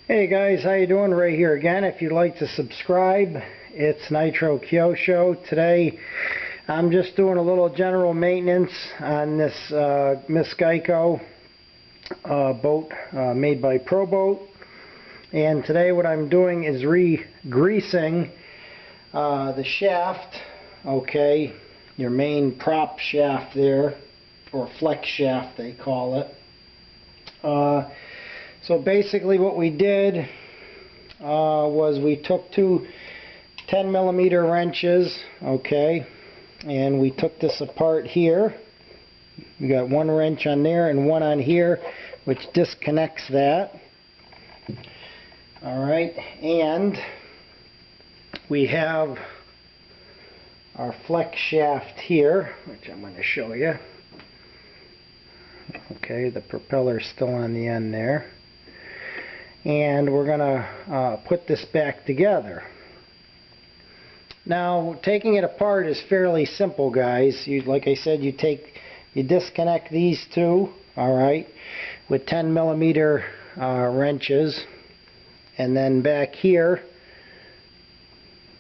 Hey guys, how you doing? Ray here again. If you'd like to subscribe, it's Nitro Kyosho. Today I'm just doing a little general maintenance on this Miss Geico boat made by Pro Boat. And today what I'm doing is re-greasing the shaft, okay, your main prop shaft there, or flex shaft they call it. So basically what we did was we took two 10mm wrenches, okay, and we took this apart here. We got one wrench on there and one on here, which disconnects that. Alright, and we have our flex shaft here, which I'm going to show you. Okay, the propeller's still on the end there. And we're going to put this back together. Now, taking it apart is fairly simple, guys. Like I said, you disconnect these two, alright, with 10mm wrenches. And then back here,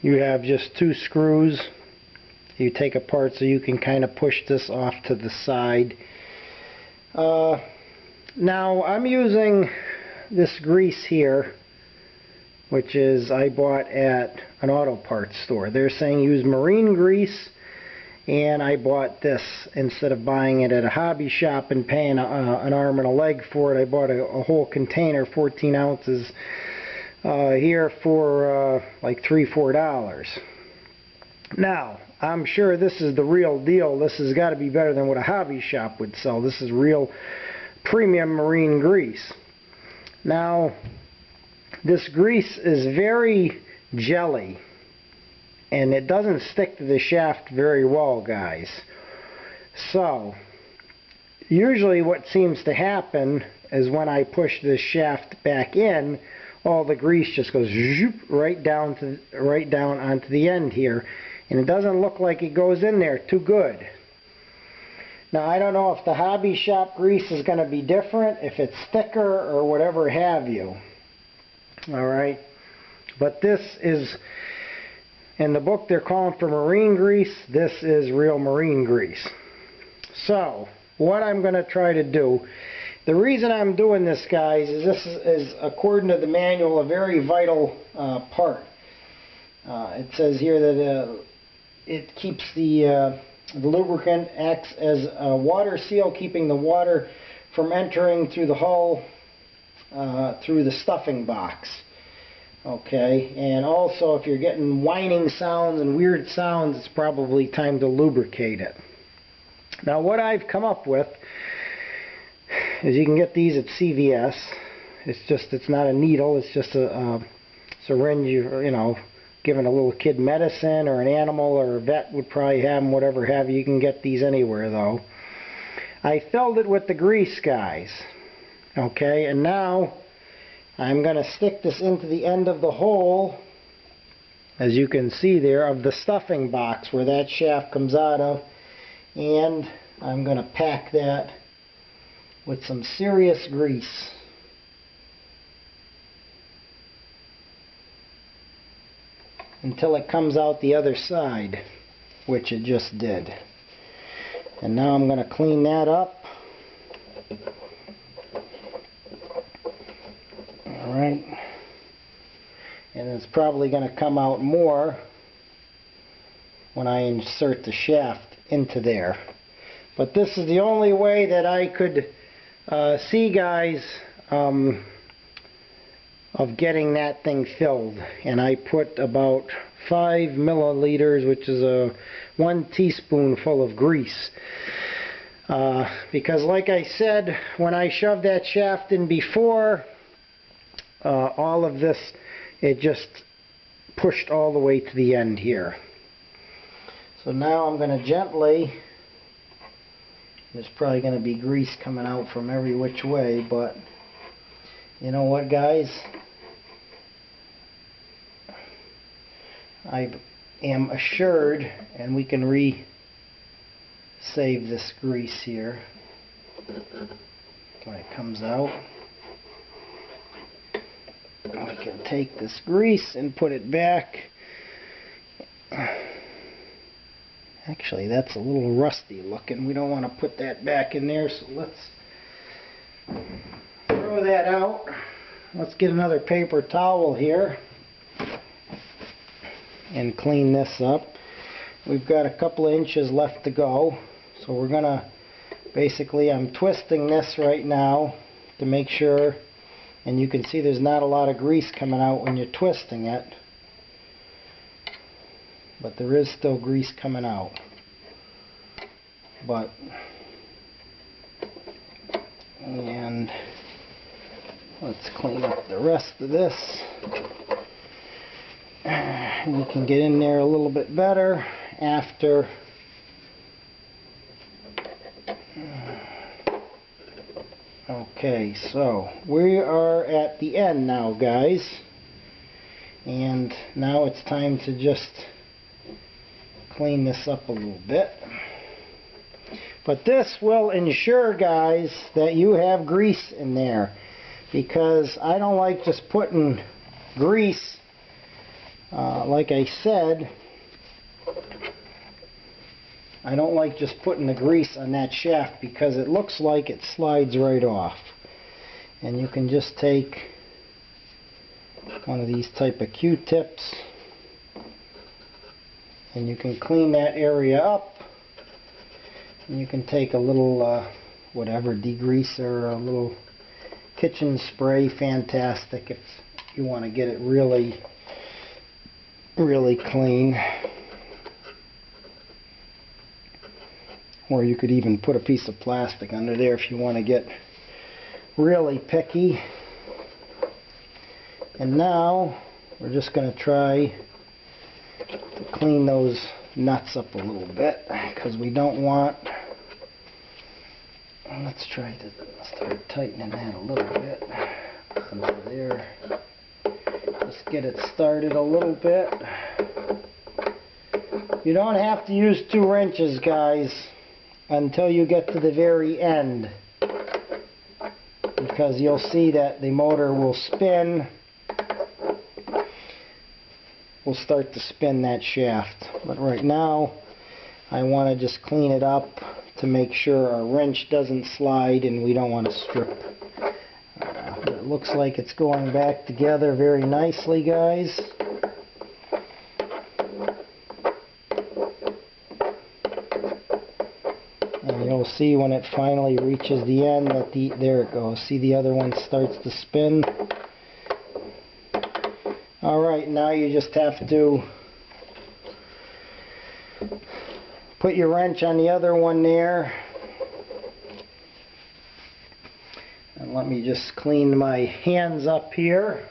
you have just two screws you take apart so you can kind of push this off to the side. Now, I'm using this grease here, which is I bought at an auto parts store. They're saying use marine grease, and I bought this instead of buying it at a hobby shop and paying an arm and a leg for it. I bought a whole container, 14 ounces, here for like $3-4. Now, I'm sure this is the real deal. This has got to be better than what a hobby shop would sell. This is real premium marine grease. Now, this grease is very jelly, and it doesn't stick to the shaft very well, guys. So, usually what seems to happen is when I push this shaft back in, all the grease just goes right down onto the end here, and it doesn't look like it goes in there too good. Now, I don't know if the hobby shop grease is going to be different, if it's thicker or whatever have you. Alright, but this is, in the book they're calling for marine grease. This is real marine grease. So, what I'm going to try to do, the reason I'm doing this, guys, is this is according to the manual, a very vital part. It says here that it keeps the lubricant acts as a water seal, keeping the water from entering through the hull through the stuffing box. Okay, and also if you're getting whining sounds and weird sounds, it's probably time to lubricate it. Now, what I've come up with is you can get these at CVS. It's not a needle, it's just a syringe, you know, giving a little kid medicine, or an animal, or a vet would probably have them, whatever have you. You can get these anywhere though. I filled it with the grease, guys. Okay, and now I'm going to stick this into the end of the hole, as you can see there, of the stuffing box where that shaft comes out of, and I'm going to pack that with some serious grease. Until it comes out the other side, which it just did. And now I'm going to clean that up. Alright. And it's probably going to come out more when I insert the shaft into there. But this is the only way that I could see, guys, of getting that thing filled. And I put about 5 milliliters, which is 1 teaspoonful of grease. Because like I said, when I shoved that shaft in before, all of this, it just pushed all the way to the end here. So now I'm going to gently, there's probably going to be grease coming out from every which way, but you know what, guys? I am assured, and we can save this grease here when it comes out. we can take this grease and put it back. Actually, that's a little rusty looking. We don't want to put that back in there, so let's throw that out. Let's get another paper towel here and clean this up. We've got a couple of inches left to go, so we're going to basically, I'm twisting this right now to make sure, and you can see there's not a lot of grease coming out when you're twisting it, but there is still grease coming out. And let's clean up the rest of this. We can get in there a little bit better after. Okay, so we are at the end now, guys, and now it's time to just clean this up a little bit. But this will ensure, guys, that you have grease in there, because I don't like just putting grease, like I said, I don't like just putting the grease on that shaft because it looks like it slides right off. And you can just take one of these type of Q-tips and you can clean that area up. And you can take a little whatever degreaser, a little kitchen spray, fantastic if you want to get it really clean. Or you could even put a piece of plastic under there if you want to get really picky. And now we're just going to try to clean those nuts up a little bit, because we don't want, let's try to start tightening that a little bit under there. Just get it started a little bit. You don't have to use 2 wrenches, guys, until you get to the very end, because you'll see that the motor will spin, will start to spin that shaft. But right now I want to just clean it up to make sure our wrench doesn't slide and we don't want to strip. It looks like it's going back together very nicely, guys. And you'll see when it finally reaches the end that there it goes. See, the other one starts to spin. Alright, now you just have to put your wrench on the other one there. And let me just clean my hands up here.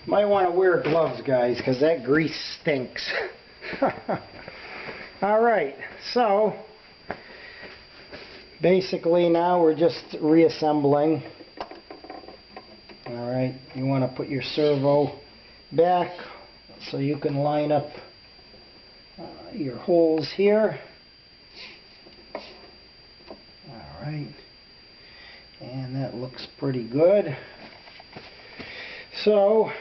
Might want to wear gloves, guys, because that grease stinks. Alright, so basically now we're just reassembling. Alright, you want to put your servo back so you can line up your holes here. Alright, and that looks pretty good. So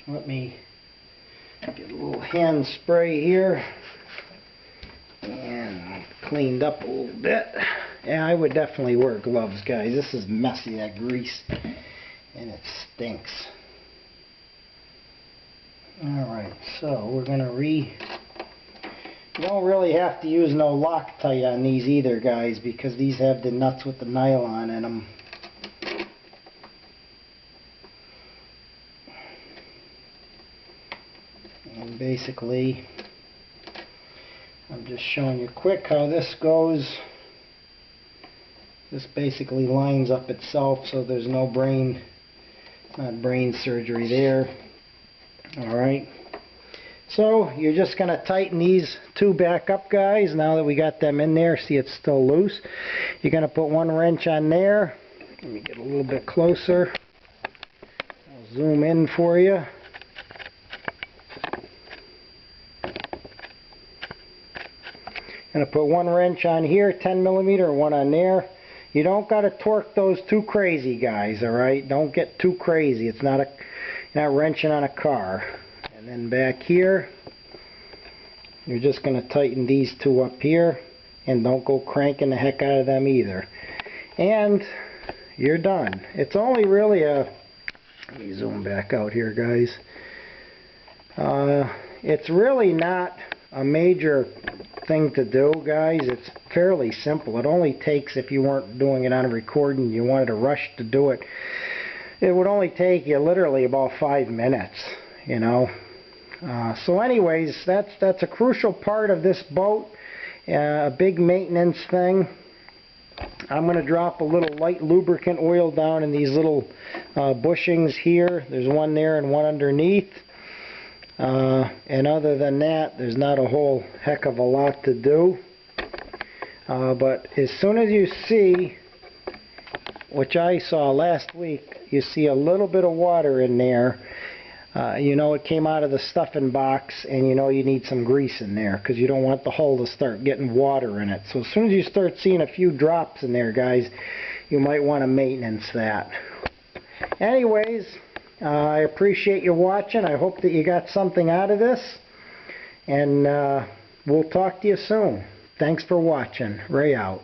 let me get a little hand spray here and cleaned up a little bit. Yeah, I would definitely wear gloves, guys. This is messy, that grease, and it stinks. Alright, so we're going to you don't really have to use no Loctite on these either, guys, because these have the nuts with the nylon in them. And basically, I'm just showing you quick how this goes. This basically lines up itself, so there's no brain surgery there. Alright, so you're just going to tighten these 2 back up, guys. Now that we got them in there, see, it's still loose. You're going to put 1 wrench on there. Let me get a little bit closer. I'll zoom in for you. going to put one wrench on here, 10 millimeter, one on there. You don't got to torque those too crazy, guys, alright? Don't get too crazy. It's not you're not wrenching on a car. And then back here, you're just going to tighten these two up here, and don't go cranking the heck out of them either. And you're done. It's only really let me zoom back out here, guys. It's really not a major thing to do, guys. It's fairly simple. It only takes, if you weren't doing it on a recording, you wanted to rush to do it, it would only take you literally about 5 minutes, you know. So anyways, that's a crucial part of this boat, a big maintenance thing. I'm going to drop a little light lubricant oil down in these little bushings here. There's one there and one underneath. And other than that, there's not a whole heck of a lot to do. But as soon as you see, which I saw last week, you see a little bit of water in there, you know it came out of the stuffing box, and you know you need some grease in there because you don't want the hull to start getting water in it. So as soon as you start seeing a few drops in there, guys, you might want to maintenance that. Anyways, I appreciate you watching. I hope that you got something out of this, and we'll talk to you soon. Thanks for watching. Ray out.